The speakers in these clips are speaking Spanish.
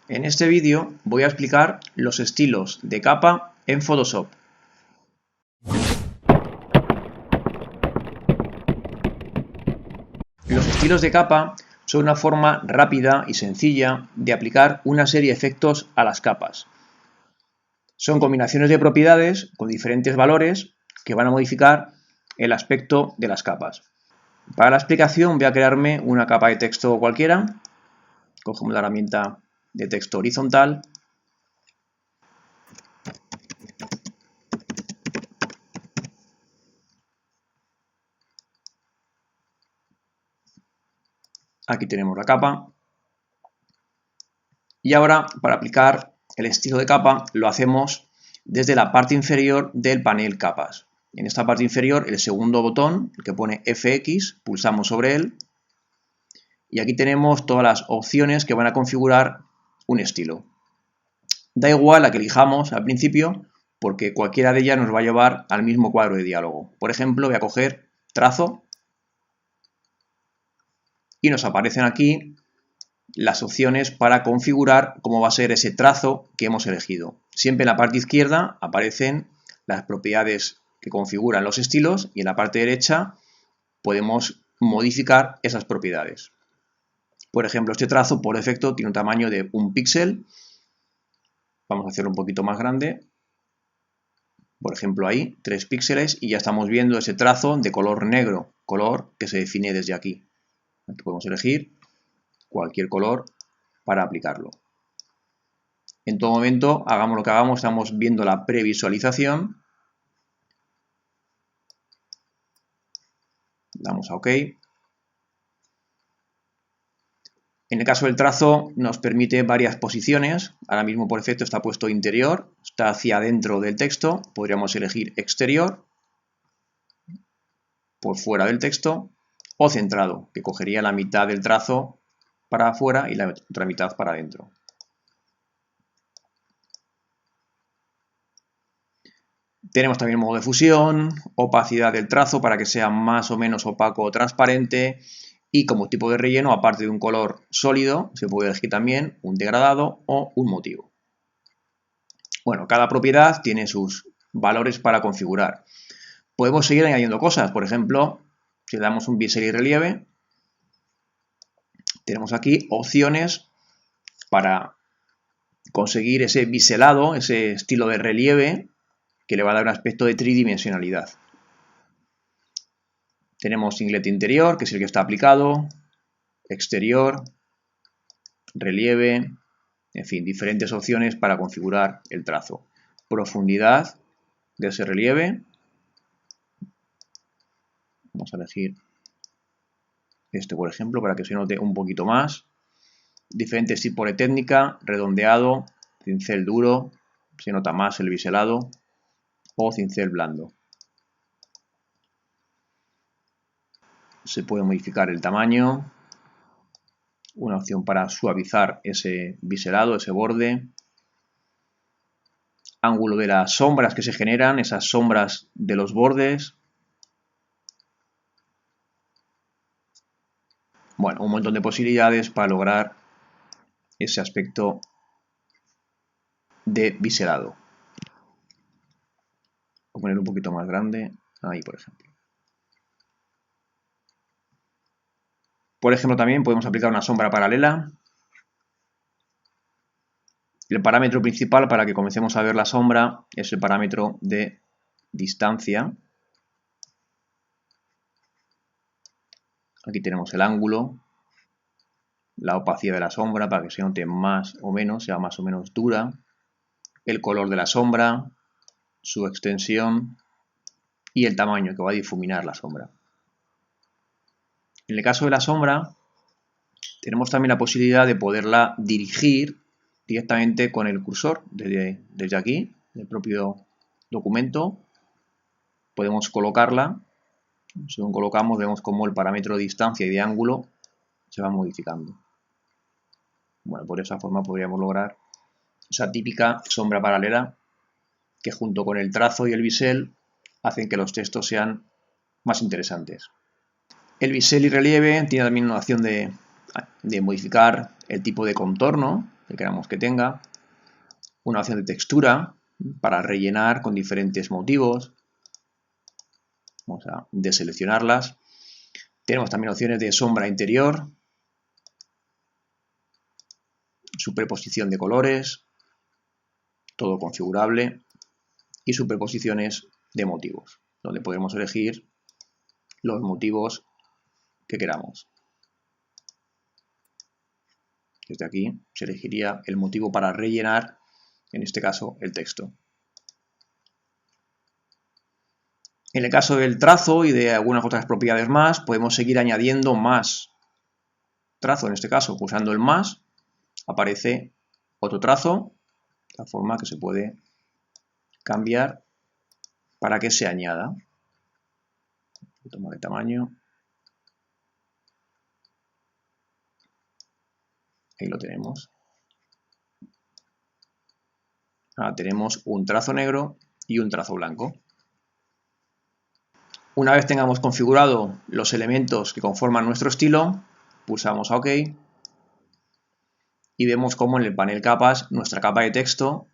En este vídeo voy a explicar los estilos de capa en Photoshop. Los estilos de capa son una forma rápida y sencilla de aplicar una serie de efectos a las capas. Son combinaciones de propiedades con diferentes valores que van a modificar el aspecto de las capas. Para la explicación voy a crearme una capa de texto cualquiera. Cogemos la herramienta de texto horizontal. Aquí tenemos la capa. Y ahora, para aplicar el estilo de capa, lo hacemos desde la parte inferior del panel capas. En esta parte inferior, el segundo botón, el que pone FX, pulsamos sobre él. Y aquí tenemos todas las opciones que van a configurar un estilo. Da igual la que elijamos al principio, porque cualquiera de ellas nos va a llevar al mismo cuadro de diálogo. Por ejemplo, voy a coger trazo y nos aparecen aquí las opciones para configurar cómo va a ser ese trazo que hemos elegido. Siempre en la parte izquierda aparecen las propiedades que configuran los estilos y en la parte derecha podemos modificar esas propiedades. Por ejemplo, este trazo por defecto tiene un tamaño de 1 píxel. Vamos a hacerlo un poquito más grande. Por ejemplo, ahí, 3 píxeles y ya estamos viendo ese trazo de color negro, color que se define desde aquí. Aquí podemos elegir cualquier color para aplicarlo. En todo momento, hagamos lo que hagamos, estamos viendo la previsualización. Damos a OK. En el caso del trazo nos permite varias posiciones. Ahora mismo por defecto está puesto interior, está hacia adentro del texto. Podríamos elegir exterior, por fuera del texto, o centrado, que cogería la mitad del trazo para afuera y la otra mitad para adentro. Tenemos también modo de fusión, opacidad del trazo para que sea más o menos opaco o transparente. Y como tipo de relleno, aparte de un color sólido, se puede elegir también un degradado o un motivo. Bueno, cada propiedad tiene sus valores para configurar. Podemos seguir añadiendo cosas. Por ejemplo, si le damos un bisel y relieve, tenemos aquí opciones para conseguir ese biselado, ese estilo de relieve que le va a dar un aspecto de tridimensionalidad. Tenemos inglete interior, que es el que está aplicado, exterior, relieve, en fin, diferentes opciones para configurar el trazo. Profundidad de ese relieve. Vamos a elegir este, por ejemplo, para que se note un poquito más. Diferentes tipos de técnica, redondeado, cincel duro, se nota más el biselado, o cincel blando. Se puede modificar el tamaño, una opción para suavizar ese biselado, ese borde, ángulo de las sombras que se generan, esas sombras de los bordes. Bueno, un montón de posibilidades para lograr ese aspecto de biselado. Voy a poner un poquito más grande, ahí por ejemplo. Por ejemplo, también podemos aplicar una sombra paralela. El parámetro principal para que comencemos a ver la sombra es el parámetro de distancia. Aquí tenemos el ángulo, la opacidad de la sombra para que se note más o menos, sea más o menos dura, el color de la sombra, su extensión y el tamaño que va a difuminar la sombra. En el caso de la sombra, tenemos también la posibilidad de poderla dirigir directamente con el cursor, desde aquí, del propio documento. Podemos colocarla. Según colocamos, vemos cómo el parámetro de distancia y de ángulo se va modificando. Bueno, por esa forma podríamos lograr esa típica sombra paralela que junto con el trazo y el bisel hacen que los textos sean más interesantes. El bisel y relieve tiene también una opción de modificar el tipo de contorno. que queramos que tenga, una opción de textura para rellenar con diferentes motivos. Vamos a deseleccionarlas. Tenemos también opciones de sombra interior, superposición de colores, todo configurable, y superposiciones de motivos, donde podemos elegir los motivos que queramos. Desde aquí se elegiría el motivo para rellenar, en este caso, el texto. En el caso del trazo y de algunas otras propiedades más, podemos seguir añadiendo más trazo. En este caso, pulsando el más, aparece otro trazo, de la forma que se puede cambiar para que se añada. Un poquito más de tamaño. Ahí lo tenemos. Ahora tenemos un trazo negro y un trazo blanco. Una vez tengamos configurado los elementos que conforman nuestro estilo, pulsamos a OK y vemos cómo en el panel capas nuestra capa de texto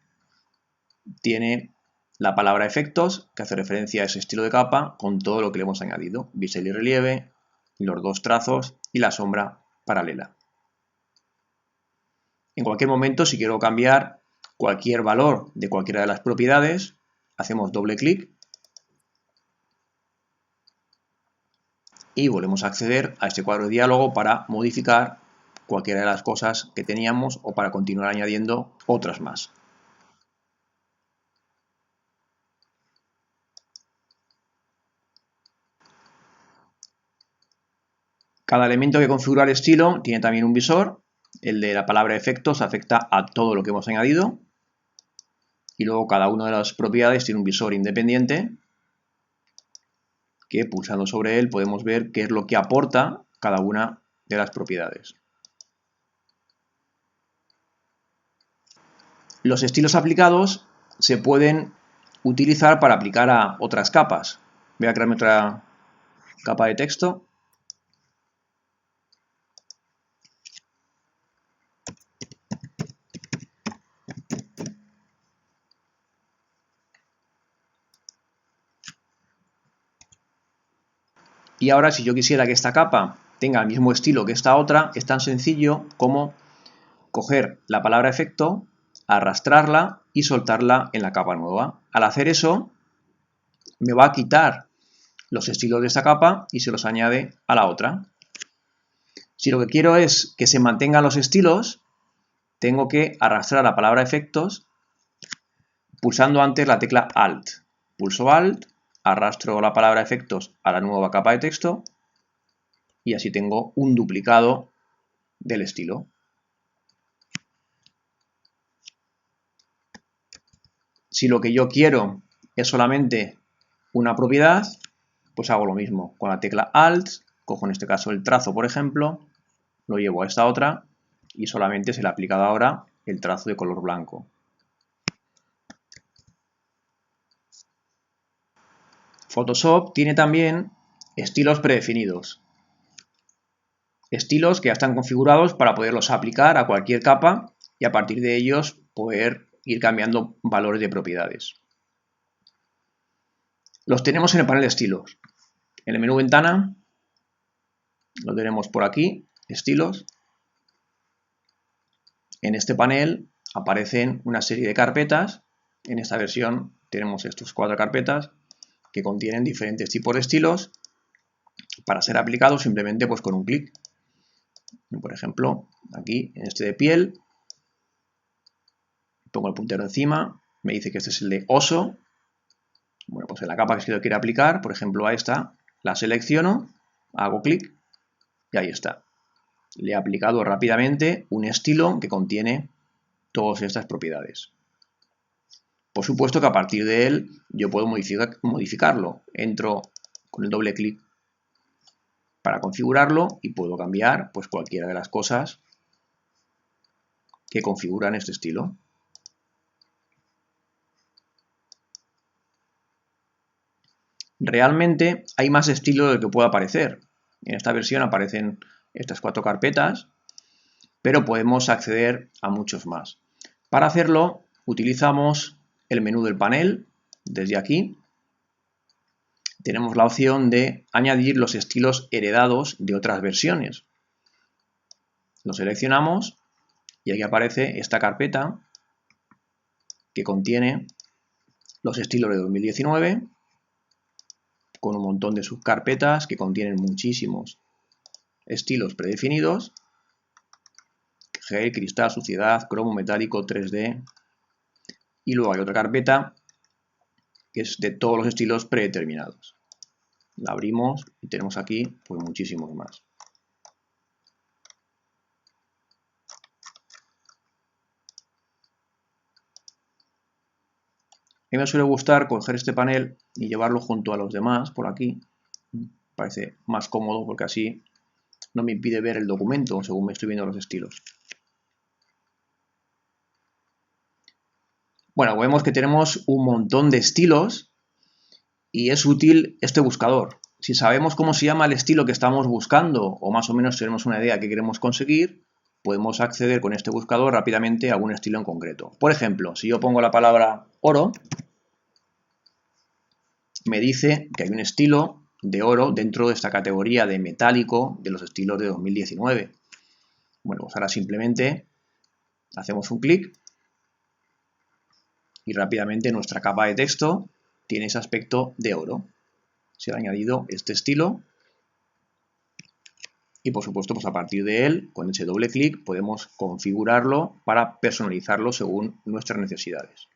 tiene la palabra efectos, que hace referencia a ese estilo de capa, con todo lo que le hemos añadido: bisel y relieve, los dos trazos y la sombra paralela. En cualquier momento, si quiero cambiar cualquier valor de cualquiera de las propiedades, hacemos doble clic y volvemos a acceder a este cuadro de diálogo para modificar cualquiera de las cosas que teníamos o para continuar añadiendo otras más. Cada elemento que configura el estilo tiene también un visor. El de la palabra efectos afecta a todo lo que hemos añadido. Y luego cada una de las propiedades tiene un visor independiente que, pulsando sobre él, podemos ver qué es lo que aporta cada una de las propiedades. Los estilos aplicados se pueden utilizar para aplicar a otras capas. Voy a crearme otra capa de texto. Y ahora, si yo quisiera que esta capa tenga el mismo estilo que esta otra, es tan sencillo como coger la palabra efecto, arrastrarla y soltarla en la capa nueva. Al hacer eso, me va a quitar los estilos de esta capa y se los añade a la otra. Si lo que quiero es que se mantengan los estilos, tengo que arrastrar la palabra efectos pulsando antes la tecla Alt. Pulso Alt, arrastro la palabra efectos a la nueva capa de texto y así tengo un duplicado del estilo. Si lo que yo quiero es solamente una propiedad, pues hago lo mismo. Con la tecla Alt, cojo en este caso el trazo, por ejemplo, lo llevo a esta otra y solamente se le ha aplicado ahora el trazo de color blanco. Photoshop tiene también estilos predefinidos. Estilos que ya están configurados para poderlos aplicar a cualquier capa y a partir de ellos poder ir cambiando valores de propiedades. Los tenemos en el panel de estilos. En el menú ventana lo tenemos por aquí, estilos. En este panel aparecen una serie de carpetas. En esta versión tenemos estas 4 carpetas que contienen diferentes tipos de estilos para ser aplicados simplemente pues con un clic. Por ejemplo, aquí en este de piel, pongo el puntero encima, me dice que este es el de oso. Bueno, pues en la capa que yo quiero aplicar, por ejemplo a esta, la selecciono, hago clic y ahí está. Le he aplicado rápidamente un estilo que contiene todas estas propiedades. Por supuesto que a partir de él yo puedo modificarlo. Entro con el doble clic para configurarlo y puedo cambiar pues cualquiera de las cosas que configuran este estilo. Realmente hay más estilos del que pueda aparecer. En esta versión aparecen estas 4 carpetas pero podemos acceder a muchos más. Para hacerlo, utilizamos el menú del panel. Desde aquí tenemos la opción de añadir los estilos heredados de otras versiones. Lo seleccionamos y aquí aparece esta carpeta que contiene los estilos de 2019 con un montón de subcarpetas que contienen muchísimos estilos predefinidos: gel, cristal, suciedad, cromo, metálico, 3D. Y luego hay otra carpeta que es de todos los estilos predeterminados. La abrimos y tenemos aquí pues muchísimos más. A mí me suele gustar coger este panel y llevarlo junto a los demás por aquí. Parece más cómodo porque así no me impide ver el documento según me estoy viendo los estilos. Bueno, vemos que tenemos un montón de estilos y es útil este buscador. Si sabemos cómo se llama el estilo que estamos buscando o más o menos tenemos una idea que queremos conseguir, podemos acceder con este buscador rápidamente a algún estilo en concreto. Por ejemplo, si yo pongo la palabra oro, me dice que hay un estilo de oro dentro de esta categoría de metálico de los estilos de 2019. Bueno, pues ahora simplemente hacemos un clic y rápidamente nuestra capa de texto tiene ese aspecto de oro. Se ha añadido este estilo y por supuesto pues a partir de él, con ese doble clic, podemos configurarlo para personalizarlo según nuestras necesidades.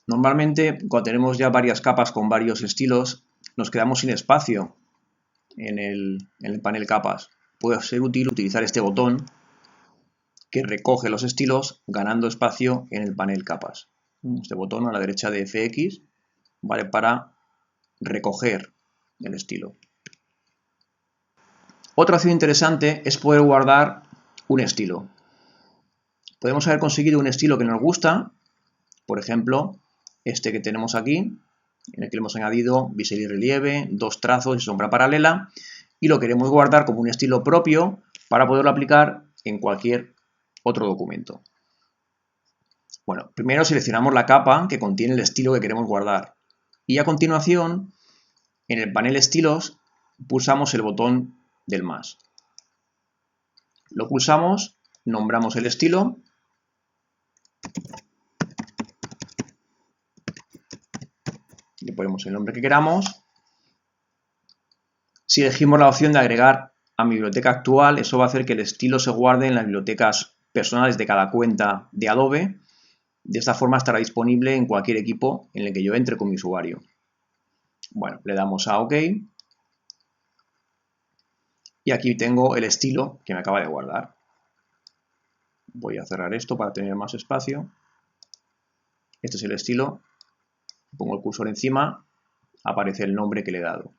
Normalmente, cuando tenemos ya varias capas con varios estilos, nos quedamos sin espacio en el panel capas. Puede ser útil utilizar este botón que recoge los estilos ganando espacio en el panel capas. Este botón a la derecha de FX vale para recoger el estilo. Otra opción interesante es poder guardar un estilo. Podemos haber conseguido un estilo que nos gusta, por ejemplo, este que tenemos aquí, en el que le hemos añadido bisel y relieve, dos trazos y sombra paralela, y lo queremos guardar como un estilo propio para poderlo aplicar en cualquier otro documento. Bueno, primero seleccionamos la capa que contiene el estilo que queremos guardar y a continuación, en el panel estilos, pulsamos el botón del más. Lo pulsamos, nombramos el estilo le ponemos el nombre que queramos. Si elegimos la opción de agregar a mi biblioteca actual, eso va a hacer que el estilo se guarde en las bibliotecas personales de cada cuenta de Adobe. De esta forma estará disponible en cualquier equipo en el que yo entre con mi usuario. Bueno, le damos a OK. Y aquí tengo el estilo que me acaba de guardar. Voy a cerrar esto para tener más espacio. Este es el estilo. Pongo el cursor encima, aparece el nombre que le he dado.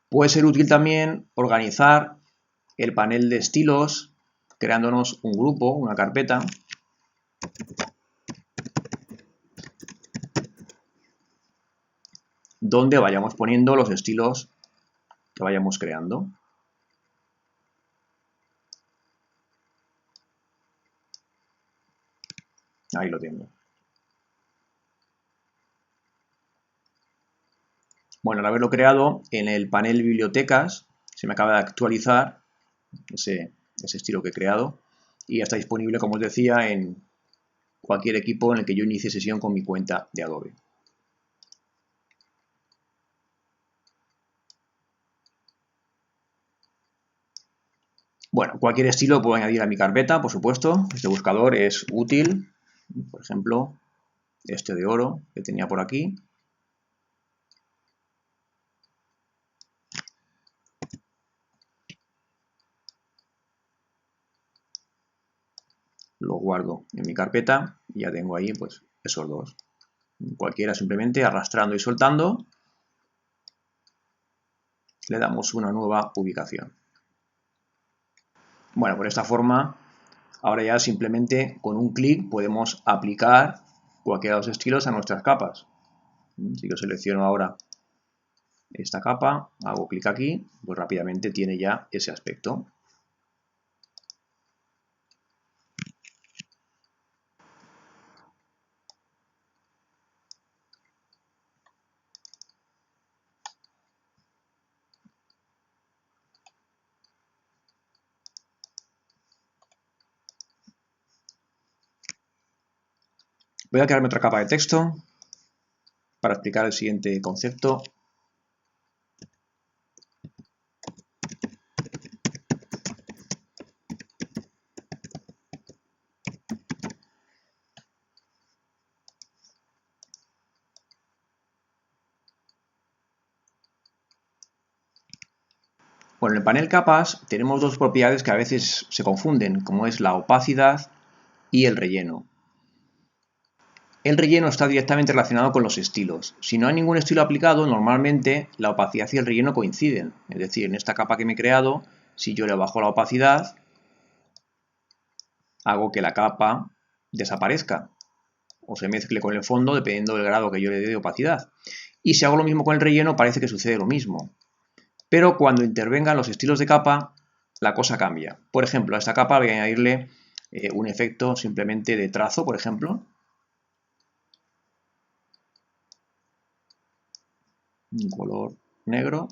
Puede ser útil también organizar el panel de estilos creándonos un grupo, una carpeta. Donde vayamos poniendo los estilos que vayamos creando. Ahí lo tengo. Bueno, al haberlo creado, en el panel bibliotecas se me acaba de actualizar ese estilo que he creado y ya está disponible, como os decía, en cualquier equipo en el que yo inicie sesión con mi cuenta de Adobe. Bueno, cualquier estilo puedo añadir a mi carpeta, por supuesto. Este buscador es útil. Por ejemplo, este de oro que tenía por aquí. Lo guardo en mi carpeta y ya tengo ahí pues esos dos. Cualquiera simplemente arrastrando y soltando. le damos una nueva ubicación. Bueno, por esta forma, ahora ya simplemente con un clic podemos aplicar cualquiera de los estilos a nuestras capas. Si yo selecciono ahora esta capa, hago clic aquí, pues rápidamente tiene ya ese aspecto. Voy a crearme otra capa de texto para explicar el siguiente concepto. Bueno, en el panel capas tenemos dos propiedades que a veces se confunden, como es la opacidad y el relleno. El relleno está directamente relacionado con los estilos. Si no hay ningún estilo aplicado, normalmente la opacidad y el relleno coinciden. Es decir, en esta capa que me he creado, si yo le bajo la opacidad, hago que la capa desaparezca o se mezcle con el fondo dependiendo del grado que yo le dé de opacidad. Y si hago lo mismo con el relleno, parece que sucede lo mismo. Pero cuando intervengan los estilos de capa, la cosa cambia. Por ejemplo, a esta capa voy a añadirle un efecto simplemente de trazo, por ejemplo. Un color negro.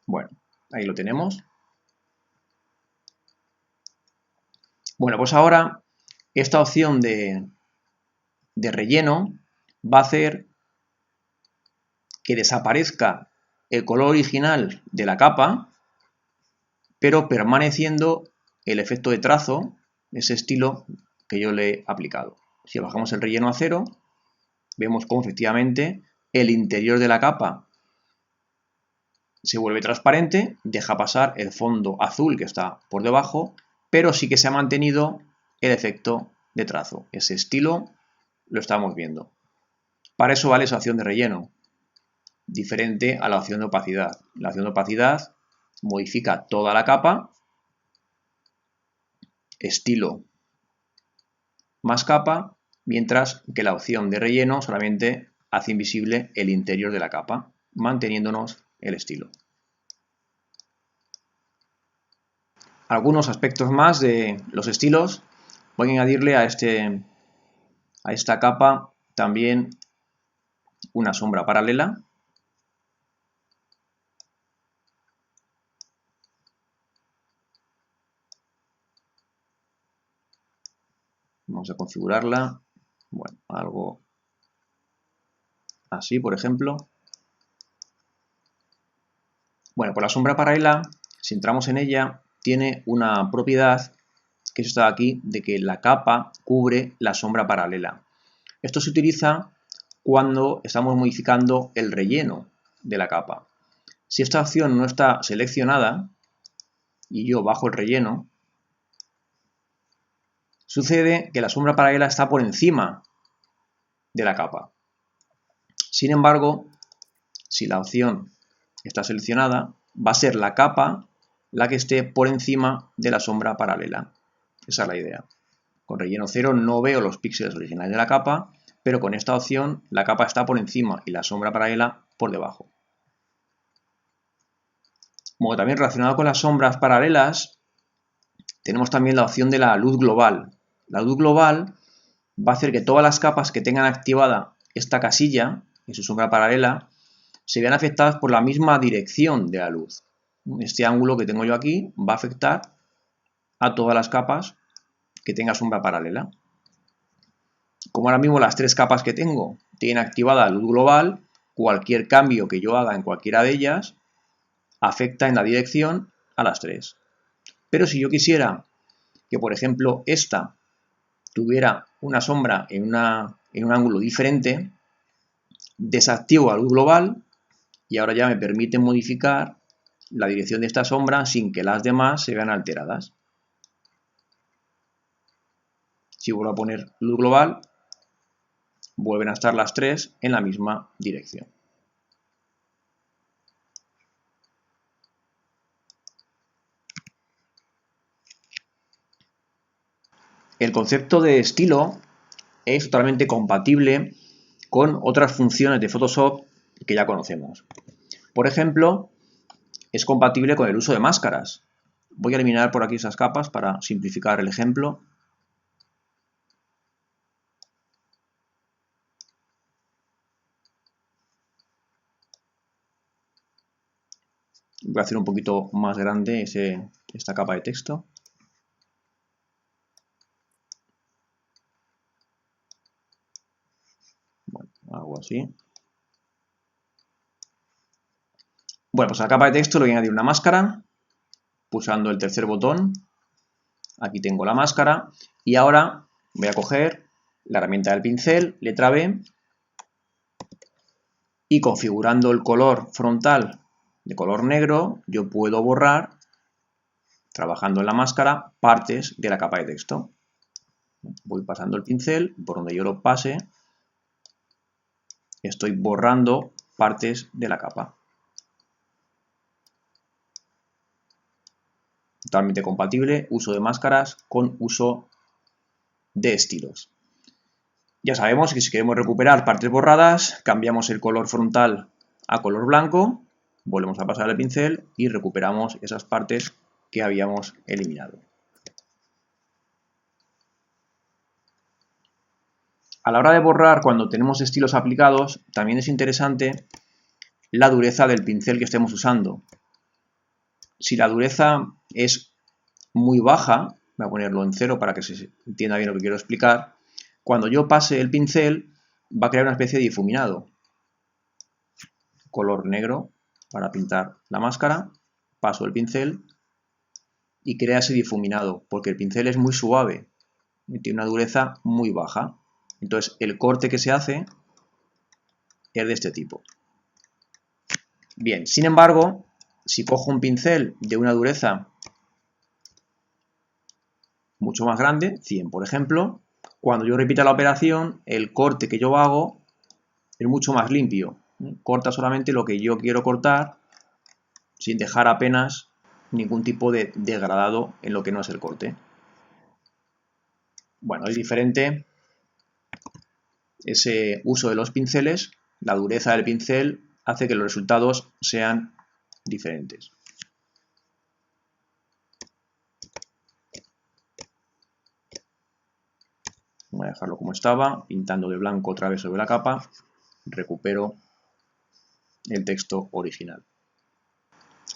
Bueno, ahí lo tenemos. Bueno, pues ahora esta opción de relleno va a hacer que desaparezca el color original de la capa, pero permaneciendo el efecto de trazo, ese estilo que yo le he aplicado. Si bajamos el relleno a 0, vemos cómo efectivamente el interior de la capa se vuelve transparente, deja pasar el fondo azul que está por debajo, pero sí que se ha mantenido el efecto de trazo. Ese estilo lo estamos viendo. Para eso vale esa opción de relleno, diferente a la opción de opacidad. La opción de opacidad modifica toda la capa, estilo más capa, mientras que la opción de relleno solamente hace invisible el interior de la capa, manteniéndonos el estilo. Algunos aspectos más de los estilos. Voy a añadirle a esta capa también una sombra paralela. Vamos a configurarla. Bueno, algo así, por ejemplo. Bueno, pues la sombra paralela, si entramos en ella, tiene una propiedad que es esta de aquí, de que la capa cubre la sombra paralela. Esto se utiliza cuando estamos modificando el relleno de la capa. Si esta opción no está seleccionada y yo bajo el relleno, sucede que la sombra paralela está por encima de la capa. Sin embargo, si la opción está seleccionada, va a ser la capa la que esté por encima de la sombra paralela. Esa es la idea. Con relleno 0 no veo los píxeles originales de la capa, pero con esta opción la capa está por encima y la sombra paralela por debajo. Como también relacionado con las sombras paralelas, tenemos también la opción de la luz global. La luz global va a hacer que todas las capas que tengan activada esta casilla en su sombra paralela se vean afectadas por la misma dirección de la luz. Este ángulo que tengo yo aquí va a afectar a todas las capas que tenga sombra paralela. Como ahora mismo las tres capas que tengo tienen activada la luz global, cualquier cambio que yo haga en cualquiera de ellas afecta en la dirección a las tres. Pero si yo quisiera que, por ejemplo, esta tuviera una sombra en un ángulo diferente, desactivo la luz global y ahora ya me permite modificar la dirección de esta sombra sin que las demás se vean alteradas. Si vuelvo a poner luz global, vuelven a estar las tres en la misma dirección. el concepto de estilo es totalmente compatible con otras funciones de Photoshop que ya conocemos. Por ejemplo, es compatible con el uso de máscaras. Voy a eliminar por aquí esas capas para simplificar el ejemplo. Voy a hacer un poquito más grande esta capa de texto. Bueno, algo así. Bueno, pues a la capa de texto le voy a añadir una máscara, pulsando el tercer botón. Aquí tengo la máscara y ahora voy a coger la herramienta del pincel, letra B, y configurando el color frontal de color negro, yo puedo borrar, trabajando en la máscara, partes de la capa de texto. Voy pasando el pincel, por donde yo lo pase, estoy borrando partes de la capa. Totalmente compatible, uso de máscaras con uso de estilos. Ya sabemos que si queremos recuperar partes borradas, cambiamos el color frontal a color blanco, volvemos a pasar el pincel y recuperamos esas partes que habíamos eliminado. A la hora de borrar, cuando tenemos estilos aplicados, también es interesante la dureza del pincel que estemos usando. Si la dureza es muy baja, voy a ponerlo en 0 para que se entienda bien lo que quiero explicar, cuando yo pase el pincel va a crear una especie de difuminado. Color negro para pintar la máscara, paso el pincel y crea ese difuminado, porque el pincel es muy suave y tiene una dureza muy baja. Entonces el corte que se hace es de este tipo. Bien, sin embargo, si cojo un pincel de una dureza mucho más grande, 100 por ejemplo, cuando yo repita la operación, el corte que yo hago es mucho más limpio. Corta solamente lo que yo quiero cortar sin dejar apenas ningún tipo de degradado en lo que no es el corte. Bueno, es diferente ese uso de los pinceles, la dureza del pincel hace que los resultados sean diferentes. Voy a dejarlo como estaba, pintando de blanco otra vez sobre la capa, recupero el texto original.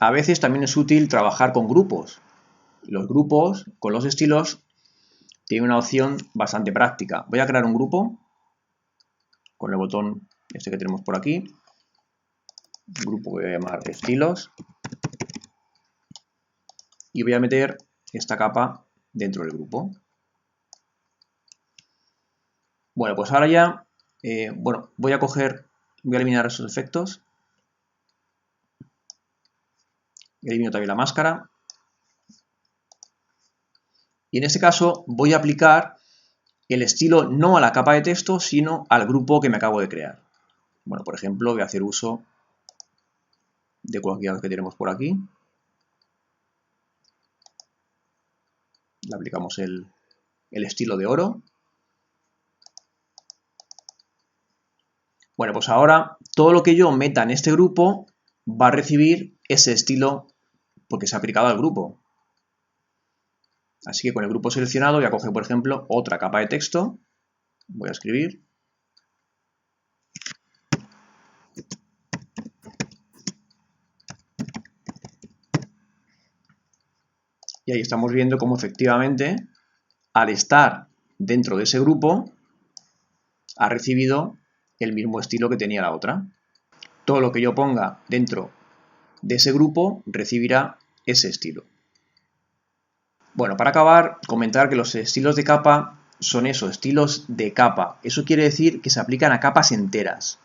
A veces también es útil trabajar con grupos. Los grupos con los estilos tienen una opción bastante práctica. Voy a crear un grupo con el botón este que tenemos por aquí. Un grupo que voy a llamar estilos. Y voy a meter esta capa dentro del grupo. Bueno, pues ahora ya, voy a eliminar esos efectos. Elimino también la máscara. Y en este caso voy a aplicar el estilo no a la capa de texto, sino al grupo que me acabo de crear. Bueno, por ejemplo, voy a hacer uso de cualquiera de los que tenemos por aquí. Le aplicamos el estilo de oro. Bueno, pues ahora todo lo que yo meta en este grupo va a recibir ese estilo porque se ha aplicado al grupo. Así que con el grupo seleccionado voy a coger, por ejemplo, otra capa de texto. Voy a escribir. Y ahí estamos viendo cómo efectivamente, al estar dentro de ese grupo, ha recibido el mismo estilo que tenía la otra. Todo lo que yo ponga dentro de ese grupo recibirá ese estilo. Bueno, para acabar, comentar que los estilos de capa son eso, estilos de capa. Eso quiere decir que se aplican a capas enteras.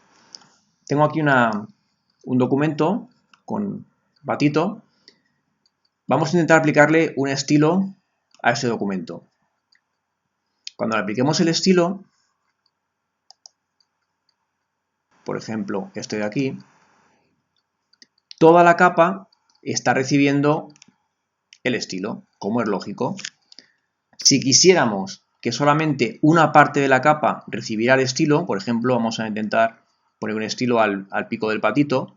Tengo aquí un documento con batito. Vamos a intentar aplicarle un estilo a ese documento. Cuando le apliquemos el estilo, por ejemplo, este de aquí, toda la capa está recibiendo el estilo, como es lógico. Si quisiéramos que solamente una parte de la capa recibirá el estilo. Por ejemplo, vamos a intentar poner un estilo al pico del patito.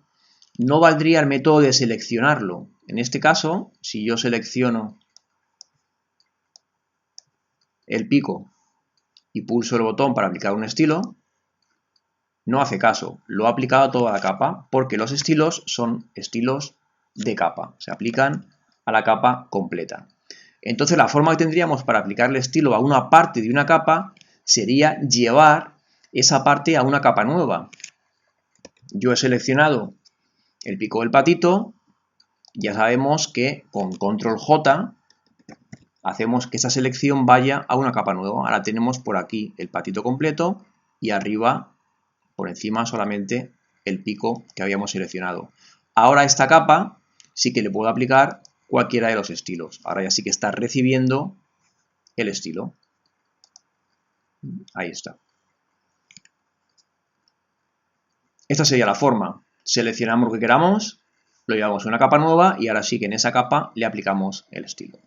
No valdría el método de seleccionarlo. En este caso, si yo selecciono el pico y pulso el botón para aplicar un estilo, no hace caso, lo ha aplicado a toda la capa porque los estilos son estilos de capa, se aplican a la capa completa. Entonces la forma que tendríamos para aplicar el estilo a una parte de una capa sería llevar esa parte a una capa nueva. Yo he seleccionado el pico del patito, ya sabemos que con control J hacemos que esa selección vaya a una capa nueva. Ahora tenemos por aquí el patito completo y arriba, por encima, solamente el pico que habíamos seleccionado. Ahora a esta capa sí que le puedo aplicar cualquiera de los estilos. Ahora ya sí que está recibiendo el estilo. Ahí está. Esta sería la forma. Seleccionamos lo que queramos, lo llevamos a una capa nueva y ahora sí que en esa capa le aplicamos el estilo.